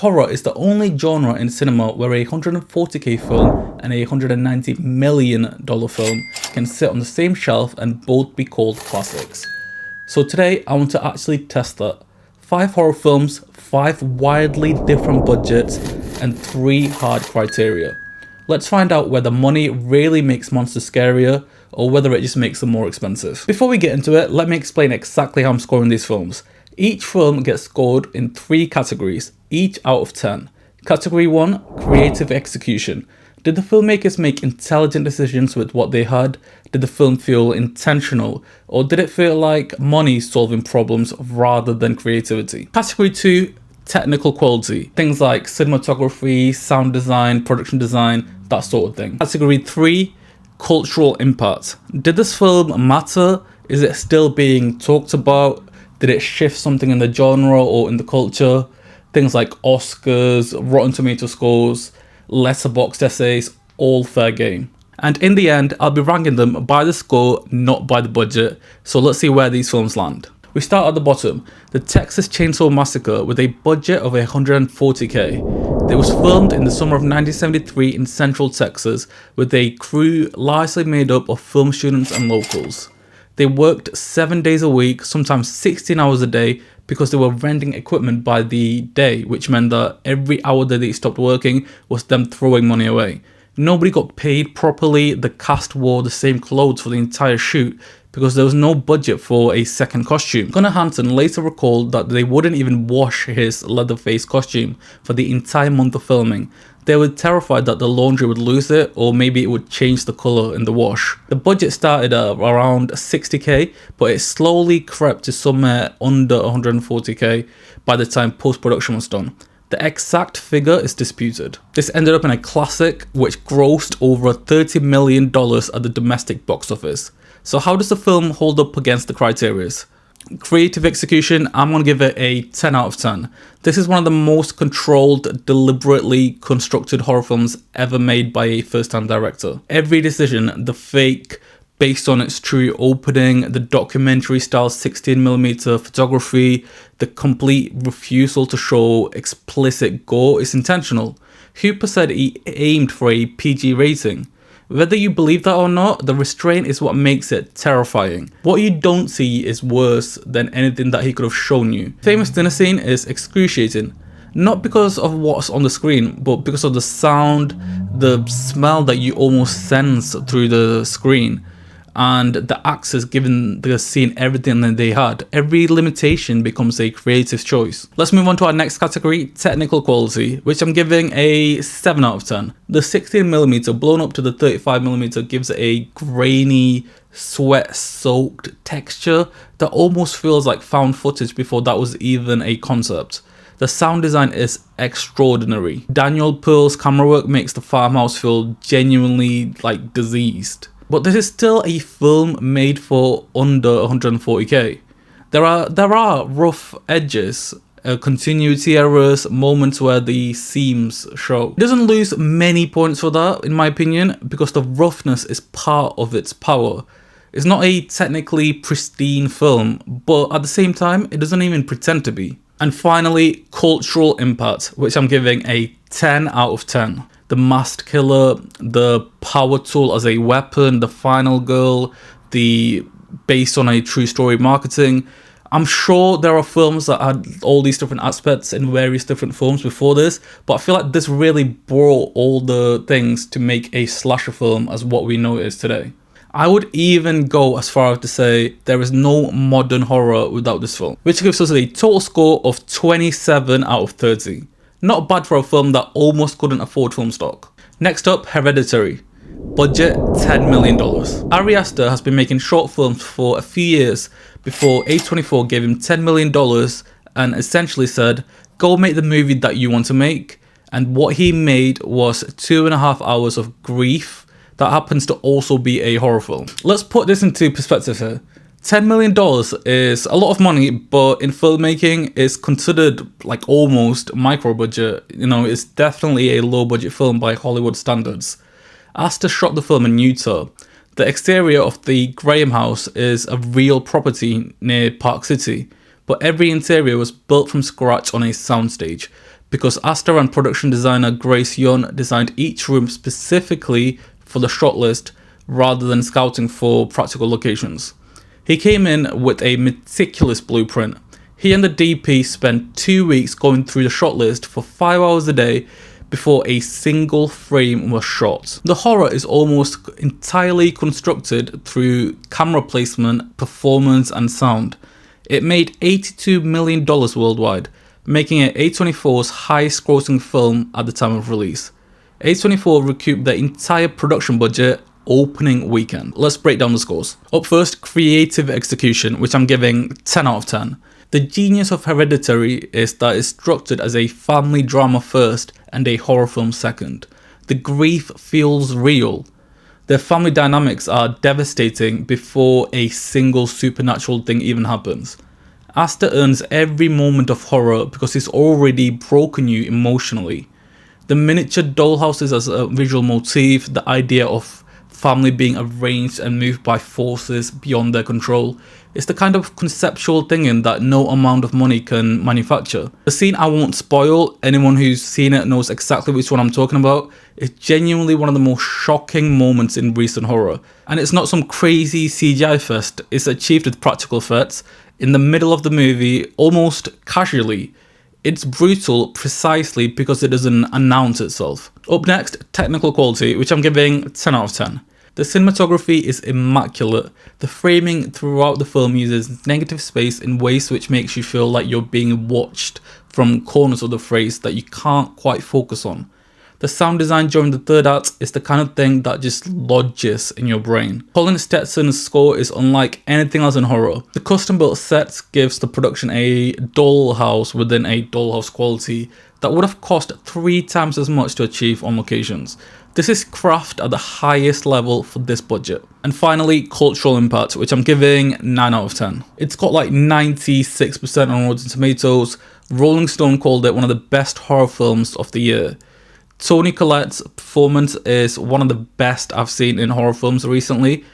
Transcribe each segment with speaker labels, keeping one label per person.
Speaker 1: Horror is the only genre in cinema where a 140k film and a $190 million film can sit on the same shelf and both be called classics. So today I want to actually test that. 5 horror films, 5 wildly different budgets, and 3 hard criteria. Let's find out whether money really makes monsters scarier or whether it just makes them more expensive. Before we get into it, let me explain exactly how I'm scoring these films. Each film gets scored in 3 categories, each out of 10. Category 1, creative execution. Did the filmmakers make intelligent decisions with what they had? Did the film feel intentional? Or did it feel like money solving problems rather than creativity? Category 2, technical quality. Things like cinematography, sound design, production design, that sort of thing. Category 3, cultural impact. Did this film matter? Is it still being talked about? Did it shift something in the genre or in the culture? Things like Oscars, Rotten Tomato scores, Letterboxd essays, all fair game. And in the end, I'll be ranking them by the score, not by the budget. So let's see where these films land. We start at the bottom, the Texas Chain Saw Massacre with a budget of 140k. It was filmed in the summer of 1973 in Central Texas with a crew largely made up of film students and locals. They worked 7 days a week, sometimes 16 hours a day, because they were renting equipment by the day, which meant that every hour that they stopped working was them throwing money away. Nobody got paid properly. The cast wore the same clothes for the entire shoot because there was no budget for a second costume. Gunnar Hansen later recalled that they wouldn't even wash his Leatherface costume for the entire month of filming. They were terrified that the laundry would lose it or maybe it would change the colour in the wash. The budget started at around 60k, but it slowly crept to somewhere under 140k by the time post-production was done. The exact figure is disputed. This ended up in a classic which grossed over $30 million at the domestic box office. So how does the film hold up against the criteria? Creative execution, I'm going to give it a 10 out of 10. This is one of the most controlled, deliberately constructed horror films ever made by a first-time director. Every decision, the fake, based on its true opening, the documentary-style 16mm photography, the complete refusal to show explicit gore is intentional. Hooper said he aimed for a PG rating. Whether you believe that or not, the restraint is what makes it terrifying. What you don't see is worse than anything that he could have shown you. Famous dinner scene is excruciating. Not because of what's on the screen, but because of the sound, the smell that you almost sense through the screen, and the actors giving the scene everything that they had. Every limitation becomes a creative choice. Let's move on to our next category, technical quality, which I'm giving a 7 out of 10. The 16mm blown up to the 35mm gives it a grainy, sweat-soaked texture that almost feels like found footage before that was even a concept. The sound design is extraordinary. Daniel Pearl's camera work makes the farmhouse feel genuinely like diseased. But this is still a film made for under 140k. There are rough edges, continuity errors, moments where the seams show. It doesn't lose many points for that, in my opinion, because the roughness is part of its power. It's not a technically pristine film, but at the same time, it doesn't even pretend to be. And finally, cultural impact, which I'm giving a 10 out of 10. The masked killer, the power tool as a weapon, the final girl, the based on a true story marketing. I'm sure there are films that had all these different aspects in various different forms before this, but I feel like this really brought all the things to make a slasher film as what we know it is today. I would even go as far as to say there is no modern horror without this film, which gives us a total score of 27 out of 30. Not bad for a film that almost couldn't afford film stock. Next up, Hereditary. Budget $10 million. Ari Aster has been making short films for a few years before A24 gave him $10 million and essentially said, go make the movie that you want to make. And what he made was 2.5 hours of grief that happens to also be a horror film. Let's put this into perspective here. $10 million is a lot of money, but in filmmaking, it's considered like almost micro budget. You know, it's definitely a low budget film by Hollywood standards. Aster shot the film in Utah. The exterior of the Graham house is a real property near Park City, but every interior was built from scratch on a soundstage. because Asta and production designer Grace Young designed each room specifically for the shot list rather than scouting for practical locations. He came in with a meticulous blueprint. He and the DP spent 2 weeks going through the shot list for 5 hours a day before a single frame was shot. The horror is almost entirely constructed through camera placement, performance, and sound. It made $82 million worldwide, making it A24's highest grossing film at the time of release. A24 recouped the entire production budget opening weekend. Let's break down the scores. Up first, creative execution, which I'm giving 10 out of 10. The genius of Hereditary is that it's structured as a family drama first and a horror film second. The grief feels real. The family dynamics are devastating before a single supernatural thing even happens. Asta earns every moment of horror because it's already broken you emotionally. The miniature dollhouses as a visual motif, the idea of family being arranged and moved by forces beyond their control, is the kind of conceptual thing that no amount of money can manufacture. The scene I won't spoil, anyone who's seen it knows exactly which one I'm talking about, is genuinely one of the most shocking moments in recent horror. And it's not some crazy CGI fest, it's achieved with practical effects, in the middle of the movie, almost casually. It's brutal precisely because it doesn't announce itself. Up next, technical quality, which I'm giving 10 out of 10. The cinematography is immaculate. The framing throughout the film uses negative space in ways which makes you feel like you're being watched from corners of the phrase that you can't quite focus on. The sound design during the third act is the kind of thing that just lodges in your brain. Colin Stetson's score is unlike anything else in horror. The custom-built sets gives the production a dollhouse within a dollhouse quality that would have cost 3 times as much to achieve on locations. This is craft at the highest level for this budget. And finally, cultural impact, which I'm giving 9 out of 10. It's got like 96% on Rotten Tomatoes. Rolling Stone called it one of the best horror films of the year. Toni Collette's performance is one of the best I've seen in horror films recently,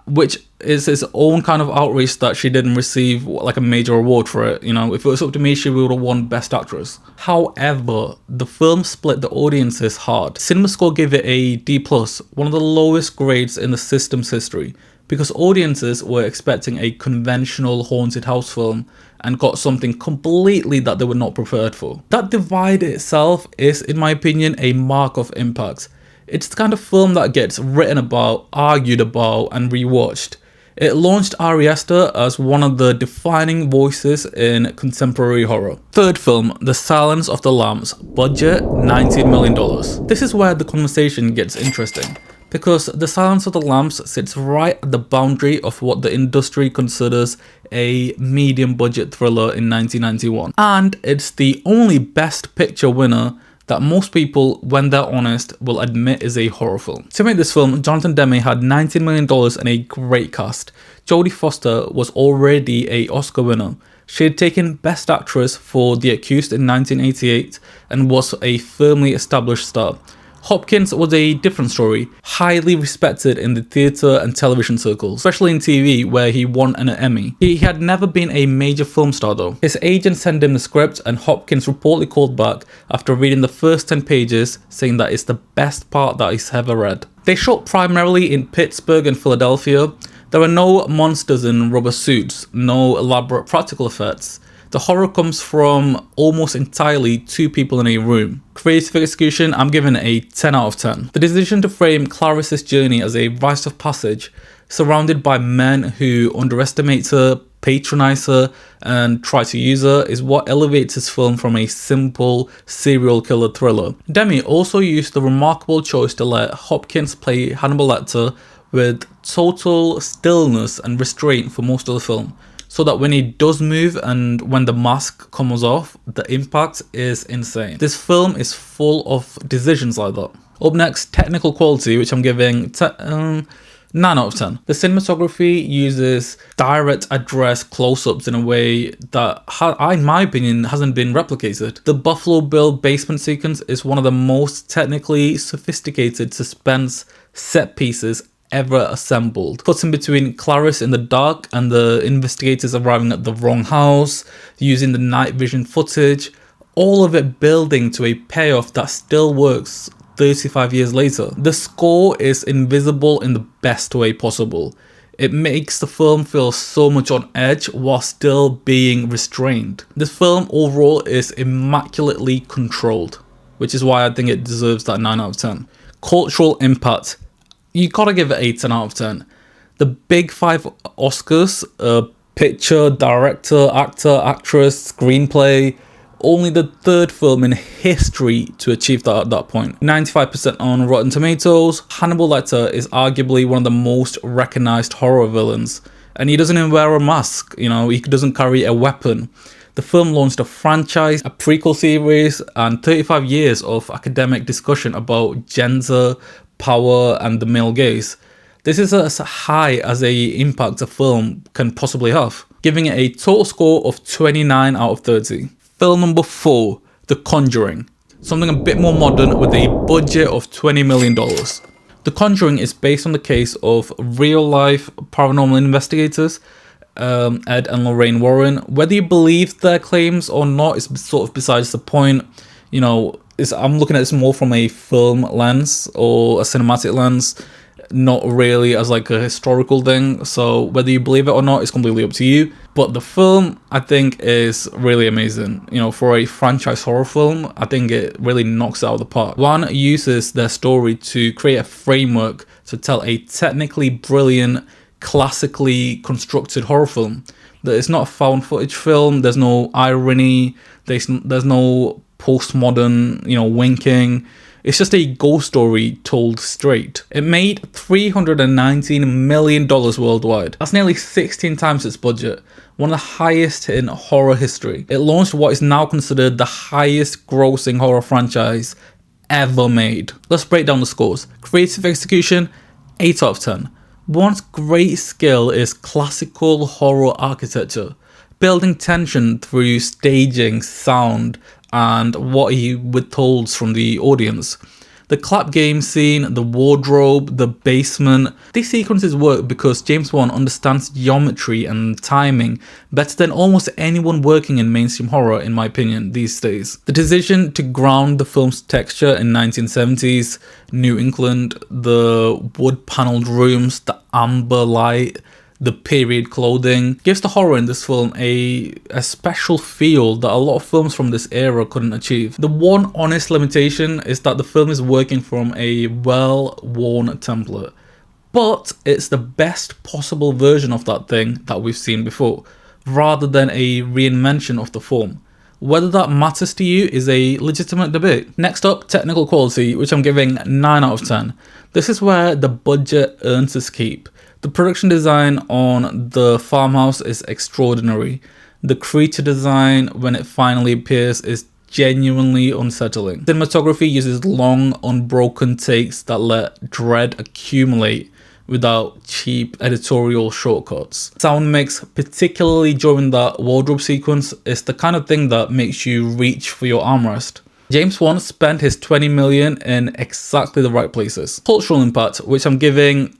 Speaker 1: which is its own kind of outrage that she didn't receive like a major award for it. You know, if it was up to me, she would have won Best Actress. However, the film split the audiences hard. CinemaScore gave it a D+, one of the lowest grades in the system's history, because audiences were expecting a conventional haunted house film and got something completely that they were not prepared for. That divide itself is, in my opinion, a mark of impact. It's the kind of film that gets written about, argued about, and rewatched. It launched Ari Aster as one of the defining voices in contemporary horror. Third film, The Silence of the Lambs, budget $19 million. This is where the conversation gets interesting, because The Silence of the Lambs sits right at the boundary of what the industry considers a medium budget thriller in 1991. And it's the only Best Picture winner that most people, when they're honest, will admit is a horror film. To make this film, Jonathan Demme had $19 million and a great cast. Jodie Foster was already an Oscar winner. She had taken Best Actress for The Accused in 1988 and was a firmly established star. Hopkins was a different story, highly respected in the theatre and television circles, especially in TV where he won an Emmy. He had never been a major film star though. His agent sent him the script and Hopkins reportedly called back after reading the first 10 pages saying that it's the best part that he's ever read. They shot primarily in Pittsburgh and Philadelphia. There were no monsters in rubber suits, no elaborate practical effects. The horror comes from almost entirely 2 people in a room. Creative execution, I'm giving it a 10 out of 10. The decision to frame Clarice's journey as a rite of passage, surrounded by men who underestimate her, patronize her, and try to use her, is what elevates this film from a simple serial killer thriller. Demme also used the remarkable choice to let Hopkins play Hannibal Lecter with total stillness and restraint for most of the film, so that when he does move and when the mask comes off, the impact is insane. This film is full of decisions like that. Up next, technical quality, which I'm giving 9 out of 10. The cinematography uses direct address close-ups in a way that, in my opinion, hasn't been replicated. The Buffalo Bill basement sequence is one of the most technically sophisticated suspense set pieces ever assembled. Cutting between Clarice in the dark and the investigators arriving at the wrong house, using the night vision footage, all of it building to a payoff that still works 35 years later. The score is invisible in the best way possible. It makes the film feel so much on edge while still being restrained. This film overall is immaculately controlled, which is why I think it deserves that 9 out of 10. Cultural impact, you gotta give it a 10 out of 10. The big 5 Oscars, picture, director, actor, actress, screenplay, only the 3rd film in history to achieve that at that point. 95% on Rotten Tomatoes. Hannibal Lecter is arguably one of the most recognized horror villains, and he doesn't even wear a mask, you know, he doesn't carry a weapon. The film launched a franchise, a prequel series, and 35 years of academic discussion about gender, power, and the male gaze. This is as high as a impact a film can possibly have, giving it a total score of 29 out of 30. Film number 4, The Conjuring. Something a bit more modern with a budget of $20 million. The Conjuring is based on the case of real-life paranormal investigators, Ed and Lorraine Warren. Whether you believe their claims or not is sort of besides the point. You know, I'm looking at this more from a film lens or a cinematic lens, not really as like a historical thing. So whether you believe it or not is completely up to you. But the film, I think, is really amazing. You know, for a franchise horror film, I think it really knocks it out of the park. One uses their story to create a framework to tell a technically brilliant, classically constructed horror film. That it's not a found footage film. There's no irony. There's no postmodern, you know, winking. It's just a ghost story told straight. It made $319 million worldwide. That's nearly 16 times its budget, one of the highest in horror history. It launched what is now considered the highest grossing horror franchise ever made. Let's break down the scores. Creative execution, 8 out of 10. One's great skill is classical horror architecture, building tension through staging, sound, and what he withholds from the audience. The clap game scene, the wardrobe, the basement. These sequences work because James Wan understands geometry and timing better than almost anyone working in mainstream horror, in my opinion, these days. The decision to ground the film's texture in 1970s New England, the wood-paneled rooms, the amber light, the period clothing, gives the horror in this film a special feel that a lot of films from this era couldn't achieve. The one honest limitation is that the film is working from a well-worn template, but it's the best possible version of that thing that we've seen before, rather than a reinvention of the form. Whether that matters to you is a legitimate debate. Next up, technical quality, which I'm giving 9 out of 10. This is where the budget earns its keep. The production design on the farmhouse is extraordinary. The creature design, when it finally appears, is genuinely unsettling. Cinematography uses long, unbroken takes that let dread accumulate without cheap editorial shortcuts. Sound mix, particularly during that wardrobe sequence, is the kind of thing that makes you reach for your armrest. James Wan spent his $20 million in exactly the right places. Cultural impact, which I'm giving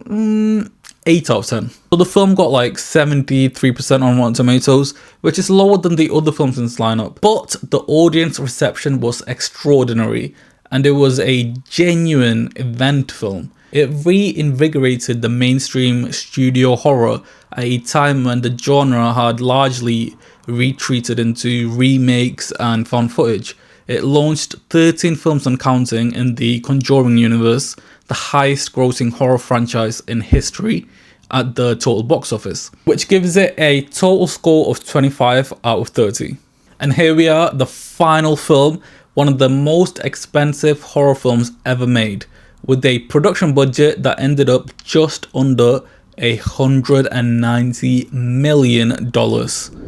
Speaker 1: 8 out of 10. So the film got like 73% on Rotten Tomatoes, which is lower than the other films in its lineup. But the audience reception was extraordinary, and it was a genuine event film. It reinvigorated the mainstream studio horror at a time when the genre had largely retreated into remakes and found footage. It launched 13 films and counting in the Conjuring universe, the highest grossing horror franchise in history at the total box office, which gives it a total score of 25 out of 30. And here we are, the final film, one of the most expensive horror films ever made, with a production budget that ended up just under $190 million.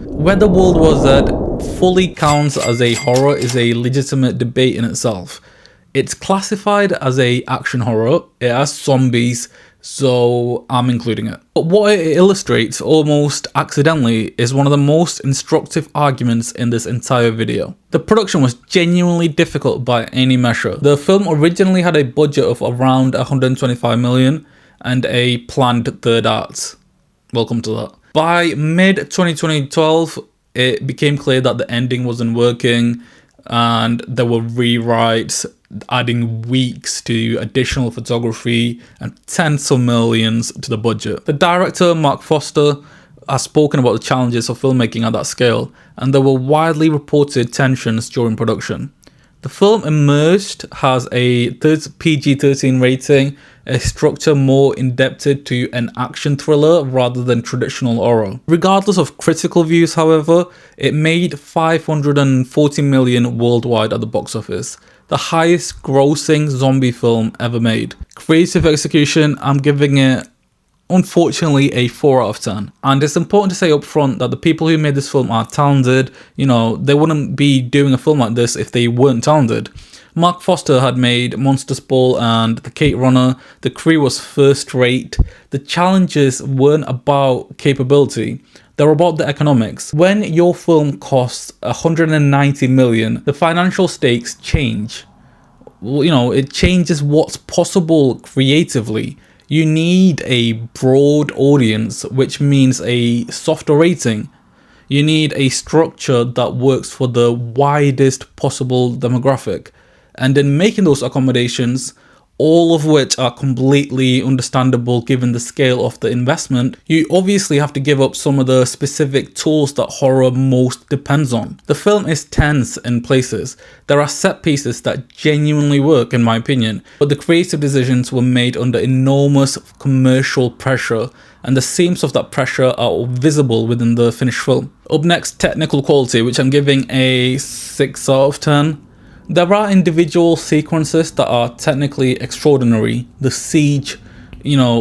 Speaker 1: Whether World War Z fully counts as a horror is a legitimate debate in itself. It's classified as a action horror, it has zombies, so I'm including it. But what it illustrates, almost accidentally, is one of the most instructive arguments in this entire video. The production was genuinely difficult by any measure. The film originally had a budget of around $125 million and a planned third act. Welcome to that. By mid-2012, it became clear that the ending wasn't working, and there were rewrites adding weeks to additional photography and tens of millions to the budget. The director, Mark Foster, has spoken about the challenges of filmmaking at that scale, and there were widely reported tensions during production. The film emerged as a PG-13 rating, a structure more indebted to an action thriller rather than traditional horror. Regardless of critical views, however, it made 540 million worldwide at the box office, the highest grossing zombie film ever made. Creative execution, I'm giving it, unfortunately, a 4 out of 10. And it's important to say up front that the people who made this film are talented. You know, they wouldn't be doing a film like this if they weren't talented. Mark Foster had made Monsters Ball and The Kate Runner. The crew was first rate. The challenges weren't about capability. They're about the economics. When your film costs 190 million, the financial stakes change. Well, you know, it changes what's possible creatively. You need a broad audience, which means a softer rating. You need a structure that works for the widest possible demographic. And in making those accommodations, all of which are completely understandable given the scale of the investment, you obviously have to give up some of the specific tools that horror most depends on. The film is tense in places. There are set pieces that genuinely work, in my opinion, but the creative decisions were made under enormous commercial pressure, and the seams of that pressure are visible within the finished film. Up next, technical quality, which I'm giving a 6 out of 10. There are individual sequences that are technically extraordinary. The siege,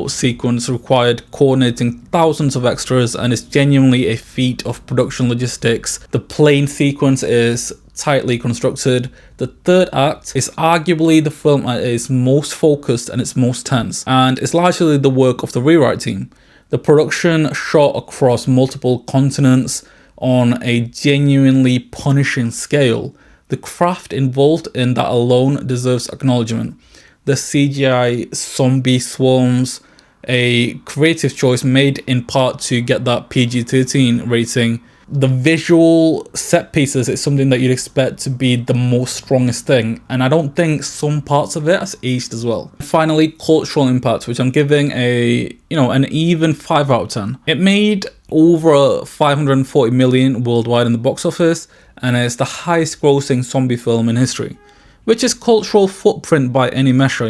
Speaker 1: sequence required coordinating thousands of extras and is genuinely a feat of production logistics. The plane sequence is tightly constructed. The third act is arguably the film at its most focused and its most tense, and it's largely the work of the rewrite team. The production shot across multiple continents on a genuinely punishing scale. The craft involved in that alone deserves acknowledgement. The CGI zombie swarms, a creative choice made in part to get that PG-13 rating. The visual set pieces is something that you'd expect to be the most strongest thing, and I don't think some parts of it has aged as well. Finally, cultural impact, which I'm giving an even 5 out of 10. It made over 540 million worldwide in the box office, and it's the highest grossing zombie film in history, which is cultural footprint by any measure.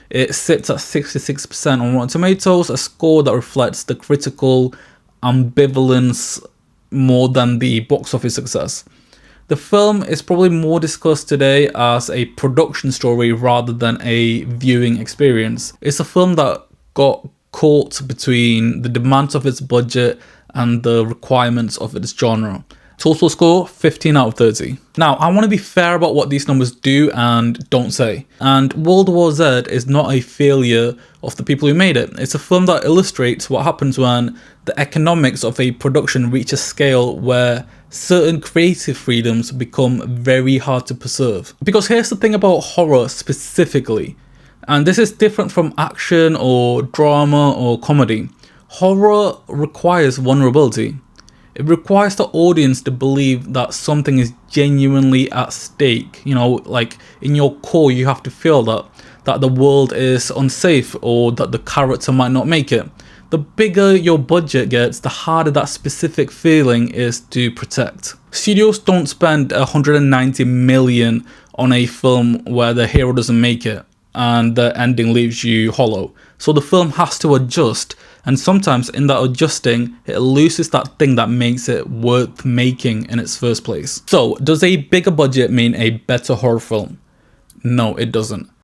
Speaker 1: It sits at 66% on Rotten Tomatoes, a score that reflects the critical ambivalence more than the box office success. The film is probably more discussed today as a production story rather than a viewing experience. It's a film that got caught between the demands of its budget and the requirements of its genre. Total score, 15 out of 30. Now, I want to be fair about what these numbers do and don't say. And World War Z is not a failure of the people who made it. It's a film that illustrates what happens when the economics of a production reach a scale where certain creative freedoms become very hard to preserve. Because here's the thing about horror specifically, and this is different from action or drama or comedy. Horror requires vulnerability. It requires the audience to believe that something is genuinely at stake. Like in your core, you have to feel that the world is unsafe or that the character might not make it. The bigger your budget gets, the harder that specific feeling is to protect. Studios don't spend 190 million on a film where the hero doesn't make it and the ending leaves you hollow. So the film has to adjust, and sometimes in that adjusting, it loses that thing that makes it worth making in its first place. So, does a bigger budget mean a better horror film? No, it doesn't.